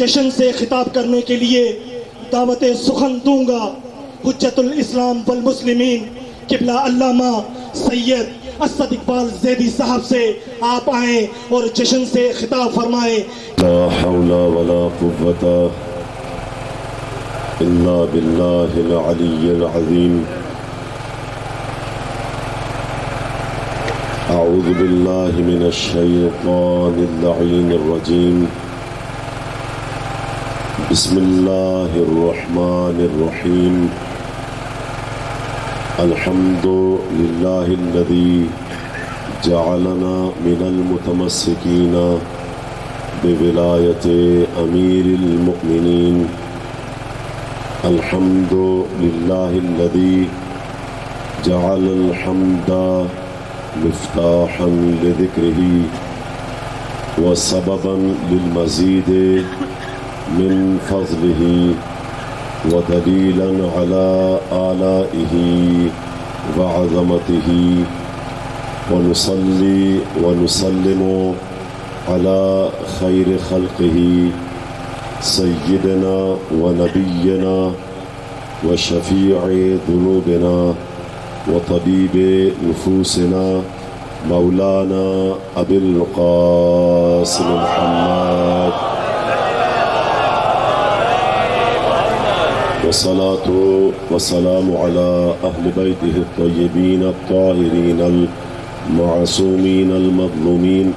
جشن سے خطاب کرنے کے لیے دعوت سخن دوں گا حجت الاسلام والمسلمین قبلہ علامہ سید اسد اقبال زیدی صاحب سے آپ آئیں اور جشن سے خطاب فرمائیں۔ لا حول ولا قوة الا باللہ العلی العظیم۔ اعوذ باللہ من الشیطان اللعین الرجیم۔ بسم اللہ الرحمن الرحیم۔ الحمد للہ الذی جعلنا من المتمسکین بولایت امیر المؤمنین۔ الحمد للہ الذی جعل الحمد مفتاحا لذکرہ وسببا للمزید من فضلہ ودلیلا علی آلائہ وعظمتہ، ونصلی ونسلم علی خیر خلقہ سیدنا ونبینا وشفیع ذنوبنا وطبیب نفوسنا مولانا ابی القاسم محمد، والصلاة والسلام على أهل بيته الطيبين الطاهرين المعصومين المظلومين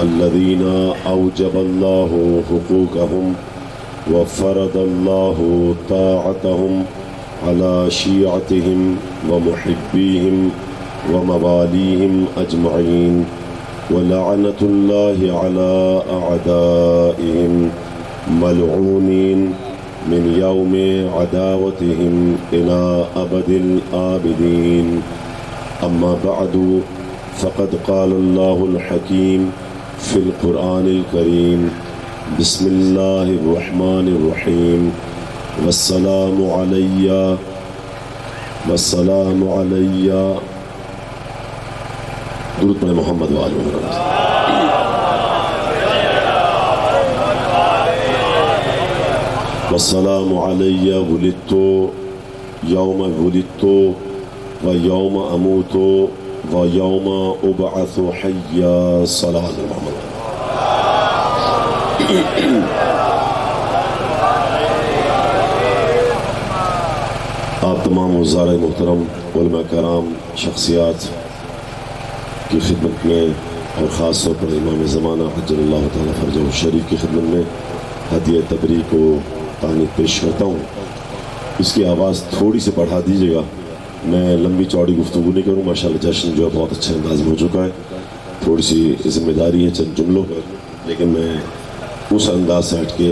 الذين أوجب الله حقوقهم وفرض الله طاعتهم على شيعتهم ومحبيهم ومواليهم أجمعين، ولعنة الله على أعدائهم ملعونين من يوم عداوتهم إلى أبد الآبدين. أما بعد، فقد قال الله الحكيم في القرآن الكريم: بسم الله الرحمن الرحيم. والسلام علي درود پر محمد وآلہ محمد۔ والسلام علی ولدت یوم ولدت و یوم اموت و یوم ابعث حیا صلاة محمد۔ آپ تمام وزراء محترم، علماء کرام، شخصیات کی خدمت میں اور خاص طور پر امام زمانہ عجل اللہ تعالیٰ فرجہ شریف کی خدمت میں ہدیہ تبریک و تہنیت پیش کرتا ہوں۔ اس کی آواز تھوڑی سی بڑھا دیجیے گا، میں لمبی چوڑی گفتگو نہیں کروں، ماشاءاللہ جشن جو ہے بہت اچھے انداز میں ہو چکا ہے، تھوڑی سی ذمہ داری ہے چند جملوں پر، لیکن میں اس انداز سے ہٹ کے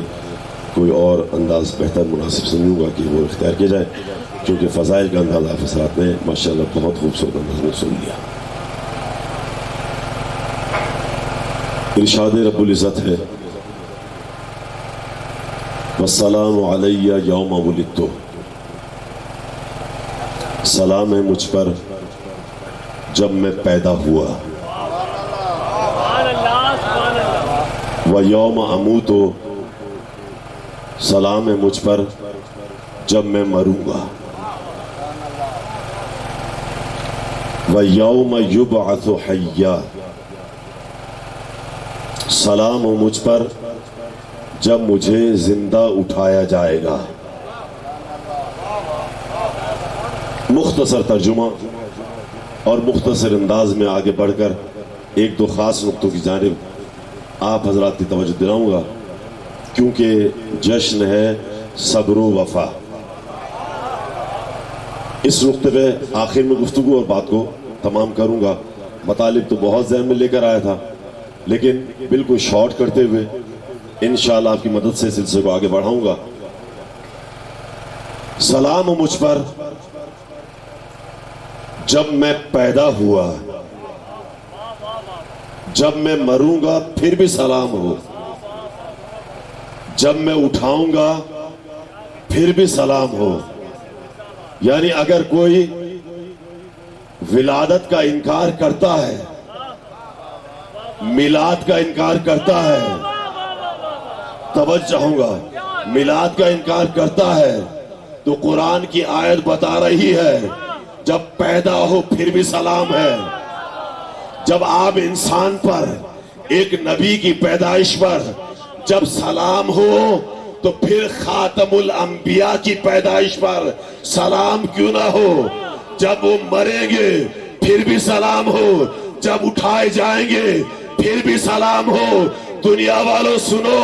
کوئی اور انداز بہتر مناسب سمجھوں گا کہ وہ اختیار کیا جائے، کیونکہ فضائل کا انداز آپ حضرات نے ماشاءاللہ بہت خوبصورت انداز میں سن لیا۔ ارشاد رب العزت ہے: والسلام علی یوم ولدت، سلام ہے مجھ پر جب میں پیدا ہوا، و یوم اموت، سلام ہے مجھ پر جب میں مروں گا، و یوم یبعث حیا، سلام ہو مجھ پر جب مجھے زندہ اٹھایا جائے گا۔ مختصر ترجمہ اور مختصر انداز میں آگے بڑھ کر ایک دو خاص نقطوں کی جانب آپ حضرات کی توجہ دلاؤں گا، کیونکہ جشن ہے صبر و وفا۔ اس نقطے پہ آخر میں گفتگو اور بات کو تمام کروں گا۔ مطالب تو بہت ذہن میں لے کر آیا تھا، لیکن بالکل شارٹ کرتے ہوئے انشاءاللہ آپ کی مدد سے سلسلے کو آگے بڑھاؤں گا۔ سلام ہو مجھ پر جب میں پیدا ہوا، جب میں مروں گا پھر بھی سلام ہو، جب میں اٹھاؤں گا پھر بھی سلام ہو۔ یعنی اگر کوئی ولادت کا انکار کرتا ہے، میلاد کا انکار کرتا ہے، توجہ ہوں گا، میلاد کا انکار کرتا ہے تو قرآن کی آیت بتا رہی ہے جب پیدا ہو پھر بھی سلام ہے. جب آپ انسان پر ایک نبی کی پیدائش پر جب سلام ہو تو پھر خاتم الانبیاء کی پیدائش پر سلام کیوں نہ ہو؟ جب وہ مریں گے پھر بھی سلام ہو، جب اٹھائے جائیں گے پھر بھی سلام ہو. دنیا والوں سنو،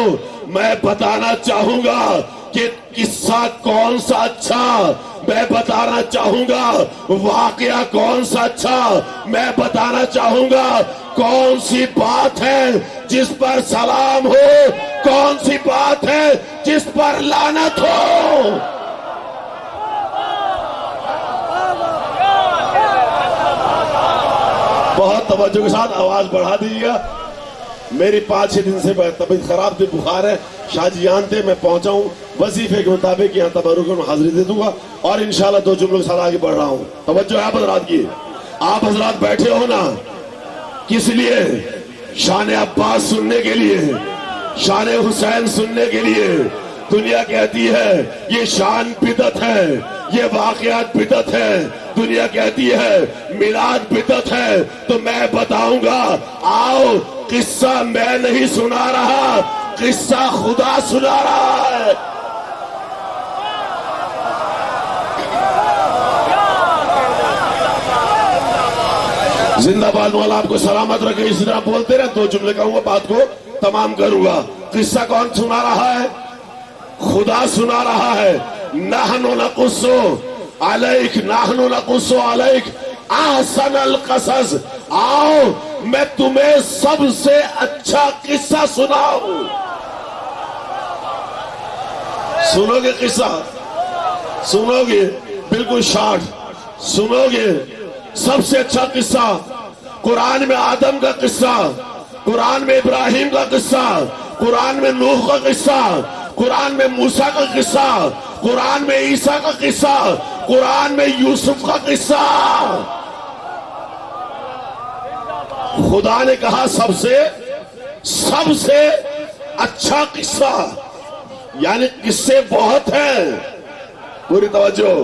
میں بتانا چاہوں گا کہ قصہ کون سا اچھا، میں بتانا چاہوں گا واقعہ کون سا اچھا، میں بتانا چاہوں گا کون سی بات ہے جس پر سلام ہو، کون سی بات ہے جس پر لعنت ہو. بہت توجہ کے ساتھ آواز بڑھا دیجیے گا. میری 5-6 دن سے طبیعت خراب تھی، بخار ہے، شاہ جی یہاں تھے، میں پہنچا ہوں وظیفے کے مطابق یہاں تبرک میں حاضری دے دوں گا اور انشاءاللہ 2 جملوں کے ساتھ آگے بڑھ رہا ہوں. توجہ ہے آپ حضرات کی، آپ حضرات بیٹھے ہو نا کس لیے؟ شان عباس سننے کے لیے، شان حسین سننے کے لیے. دنیا کہتی ہے یہ شان بدعت ہے، یہ واقعات بدعت ہے. دنیا کہتی ہے میلاد بدعت ہے، تو میں بتاؤں گا آؤ قصہ میں نہیں سنا رہا، قصہ خدا سنا رہا ہے. زندہ باد مولا آپ کو سلامت رکھے. اسی طرح بولتے رہے، 2 جملے کہوں گا، بات کو تمام کروں گا. قصہ کون سنا رہا ہے؟ خدا سنا رہا ہے. نحن نقص علیک، نحن نقص علیک احسن القصص. آؤ میں تمہیں سب سے اچھا قصہ سناؤں. سنو گے قصہ؟ سنو گے؟ بالکل شارٹ سنو گے. سب سے اچھا قصہ قرآن میں آدم کا قصہ، قرآن میں ابراہیم کا قصہ، قرآن میں نوح کا قصہ، قرآن میں موسیٰ کا قصہ، قرآن میں عیسیٰ کا قصہ، قرآن میں یوسف کا قصہ. خدا نے کہا سب سے اچھا قصہ، یعنی قصے بہت ہیں. پوری توجہ.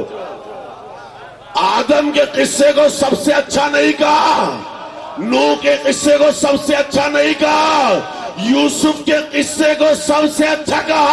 آدم کے قصے کو سب سے اچھا نہیں کہا، نوح کے قصے کو سب سے اچھا نہیں کہا، یوسف کے قصے کو سب سے اچھا کہا.